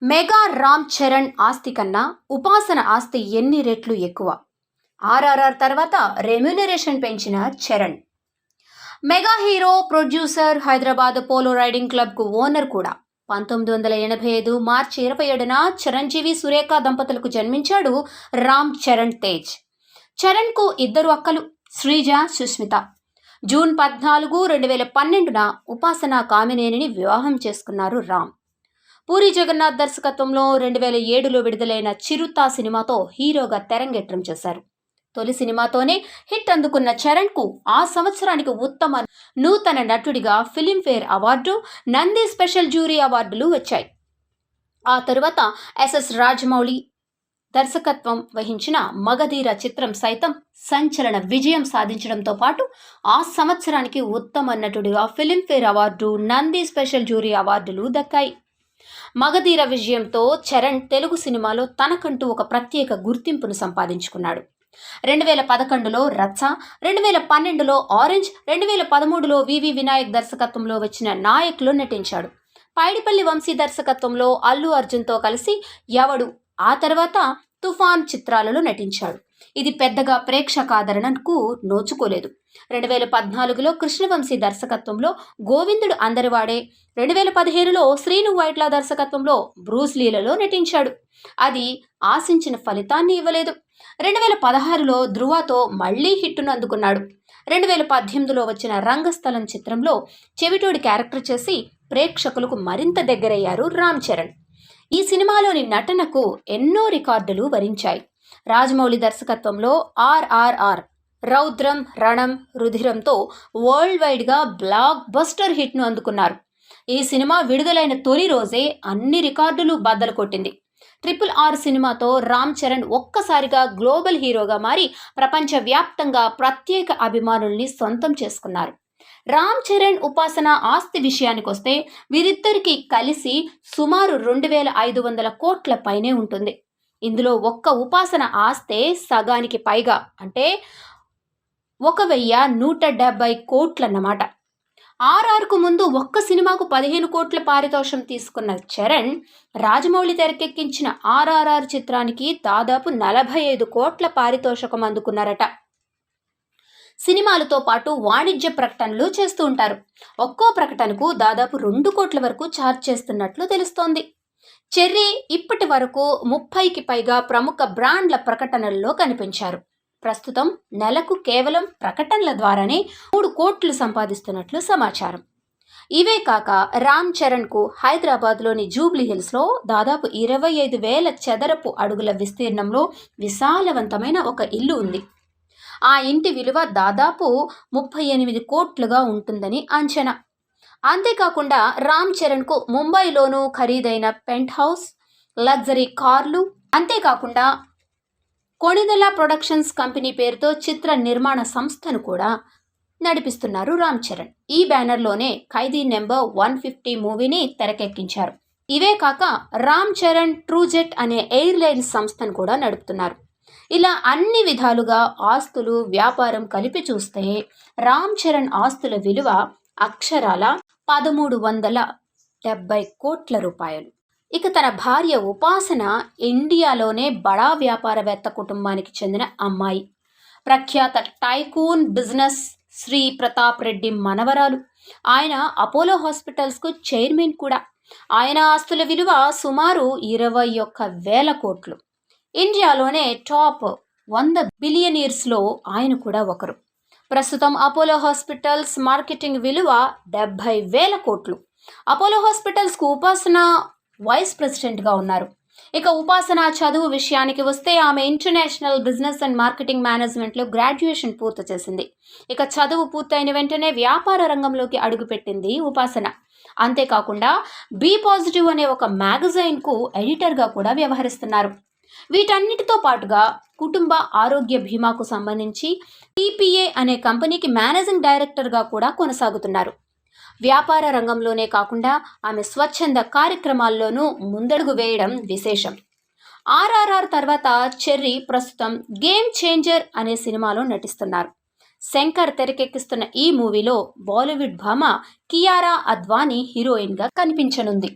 Mega Ram Charan ఆస్తి కన్నా ఉపాసన ఆస్తి ఎన్ని రెట్లు ఎక్కువ? ఆర్ఆర్ఆర్ తర్వాత రెమ్యూనరేషన్ పెంచిన Charan. Mega hero, producer, Hyderabad polo riding క్లబ్కు ఓనర్ కూడా. 1985 మార్చి 27న చిరంజీవి సురేఖ దంపతులకు జన్మించాడు రామ్ చరణ్ తేజ్. చరణ్కు ఇద్దరు అక్కలు, శ్రీజ, సుస్మిత. జూన్ 14, 2012న ఉపాసన కామినేనిని వివాహం చేసుకున్నారు రామ్. పూరి జగన్నాథ్ దర్శకత్వంలో 2007లో విడుదలైన చిరుత సినిమాతో హీరోగా తెరంగేట్రం చేశారు. తొలి సినిమాతోనే హిట్ అందుకున్న చరణ్కు ఆ సంవత్సరానికి ఉత్తమ నూతన నటుడిగా Filmfare award, Nandi special jury అవార్డులు వచ్చాయి. ఆ తరువాత ఎస్ఎస్ రాజమౌళి దర్శకత్వం వహించిన మగధీర చిత్రం సైతం సంచలన విజయం సాధించడంతో పాటు ఆ సంవత్సరానికి ఉత్తమ నటుడిగా Filmfare award, Nandi special jury అవార్డులు దక్కాయి. మగధీర విజయంతో చరణ్ తెలుగు సినిమాలో తనకంటూ ఒక ప్రత్యేక గుర్తింపును సంపాదించుకున్నాడు. 2011లో రచ్చ, 2012లో ఆరెంజ్, 2013లో వివి వినాయక్ దర్శకత్వంలో వచ్చిన నాయక్లో నటించాడు. పైడిపల్లి వంశీ దర్శకత్వంలో అల్లు అర్జున్తో కలిసి ఎవడు, ఆ తర్వాత తుఫాన్ చిత్రాలలో నటించాడు. ఇది పెద్దగా ప్రేక్షకాదరణకు నోచుకోలేదు. 2014లో కృష్ణవంశీ దర్శకత్వంలో గోవిందుడు అందరివాడే, 2015లో శ్రీను వైట్ల దర్శకత్వంలో బ్రూస్లీలలో నటించాడు. అది ఆశించిన ఫలితాన్ని ఇవ్వలేదు. 2016లో ధృవతో మళ్లీ హిట్టును అందుకున్నాడు. 2018లో వచ్చిన రంగస్థలం చిత్రంలో చెవిటోడి క్యారెక్టర్ చేసి ప్రేక్షకులకు మరింత దగ్గరయ్యారు రామ్ చరణ్. ఈ సినిమాలోని నటనకు ఎన్నో రికార్డులు వరించాయి. రాజమౌళి దర్శకత్వంలో ఆర్ఆర్ఆర్, రౌద్రం, రణం, రుధిరంతో వరల్డ్ వైడ్గా బ్లాక్ బస్టర్ హిట్ను అందుకున్నారు. ఈ సినిమా విడుదలైన తొలి రోజే అన్ని రికార్డులు బద్దలు కొట్టింది. RRR సినిమాతో రామ్ చరణ్ ఒక్కసారిగా గ్లోబల్ హీరోగా మారి ప్రపంచవ్యాప్తంగా ప్రత్యేక అభిమానుల్ని సొంతం చేసుకున్నారు. రామ్ చరణ్, ఉపాసన ఆస్తి విషయానికొస్తే వీరిద్దరికీ కలిసి సుమారు 2500 కోట్ల పైనే ఉంటుంది. ఇందులో ఒక్క ఉపాసన ఆస్తే సగానికి పైగా, అంటే 1170 కోట్లన్నమాట. ఆర్ఆర్కు ముందు ఒక్క సినిమాకు 15 కోట్ల పారితోషం తీసుకున్న చరణ్ రాజమౌళి తెరకెక్కించిన ఆర్ఆర్ఆర్ చిత్రానికి దాదాపు 45 కోట్ల పారితోషకం అందుకున్నారట. సినిమాలతో పాటు వాణిజ్య ప్రకటనలు చేస్తూ ఉంటారు. ఒక్కో ప్రకటనకు దాదాపు 2 కోట్ల వరకు ఛార్జ్ చేస్తున్నట్లు తెలుస్తోంది. చెర్రీ ఇప్పటి వరకు 30కి పైగా ప్రముఖ బ్రాండ్ల ప్రకటనల్లో కనిపించారు. ప్రస్తుతం నెలకు కేవలం ప్రకటనల ద్వారానే 3 కోట్లు సంపాదిస్తున్నట్లు సమాచారం. ఇవే కాక రామ్ చరణ్కు హైదరాబాద్లోని జూబ్లీ హిల్స్లో దాదాపు 25,000 చదరపు అడుగుల విస్తీర్ణంలో విశాలవంతమైన ఒక ఇల్లు ఉంది. ఆ ఇంటి విలువ దాదాపు 38 కోట్లుగా ఉంటుందని అంచనా. అంతేకాకుండా రామ్ చరణ్కు ముంబైలోనూ ఖరీదైన పెంట్ హౌస్, లగ్జరీ కార్లు, అంతేకాకుండా కొణిదెల ప్రొడక్షన్స్ కంపెనీ పేరుతో చిత్ర నిర్మాణ సంస్థను కూడా నడిపిస్తున్నారు రామ్ చరణ్. ఈ బ్యానర్లోనే ఖైదీ నెంబర్ 150 మూవీని తెరకెక్కించారు. ఇవే కాక రామ్ చరణ్ ట్రూజెట్ అనే ఎయిర్లైన్ సంస్థను కూడా నడుపుతున్నారు. ఇలా అన్ని విధాలుగా ఆస్తులు, వ్యాపారం కలిపి చూస్తే రామ్ చరణ్ ఆస్తుల విలువ అక్షరాల 1370 కోట్ల రూపాయలు. ఇక తన భార్య ఉపాసన ఇండియాలోనే బడా వ్యాపారవేత్త కుటుంబానికి చెందిన అమ్మాయి. ప్రఖ్యాత టైకూన్ బిజినెస్ శ్రీ ప్రతాప్ రెడ్డి మనవరాలు. ఆయన అపోలో హాస్పిటల్స్కు చైర్మన్ కూడా. ఆయన ఆస్తుల విలువ సుమారు 21,000 కోట్లు. ఇండియాలోనే టాప్ 100 బిలియనీర్స్లో ఆయన కూడా ఒకరు. ప్రస్తుతం అపోలో హాస్పిటల్స్ మార్కెటింగ్ విలువ 70,000 కోట్లు. అపోలో హాస్పిటల్స్కు ఉపాసన వైస్ ప్రెసిడెంట్గా ఉన్నారు. ఇక ఉపాసన చదువు విషయానికి వస్తే ఆమె ఇంటర్నేషనల్ బిజినెస్ అండ్ మార్కెటింగ్ మేనేజ్మెంట్లో గ్రాడ్యుయేషన్ పూర్తి చేసింది. ఇక చదువు పూర్తయిన వెంటనే వ్యాపార రంగంలోకి అడుగుపెట్టింది ఉపాసన. అంతేకాకుండా బీ పాజిటివ్ అనే ఒక మ్యాగజైన్కు ఎడిటర్గా కూడా వ్యవహరిస్తున్నారు. వీటన్నిటితో పాటుగా కుటుంబ ఆరోగ్య బీమాకు సంబంధించి TPA అనే కంపెనీకి మేనేజింగ్ డైరెక్టర్గా కూడా కొనసాగుతున్నారు. వ్యాపార రంగంలోనే కాకుండా ఆమె స్వచ్ఛంద కార్యక్రమాల్లోనూ ముందడుగు వేయడం విశేషం. ఆర్ఆర్ఆర్ తర్వాత చెర్రీ ప్రస్తుతం గేమ్ చేంజర్ అనే సినిమాలో నటిస్తున్నారు. శంకర్ తెరకెక్కిస్తున్న ఈ మూవీలో బాలీవుడ్ భామ కియారా అద్వానీ హీరోయిన్గా కనిపించనుంది.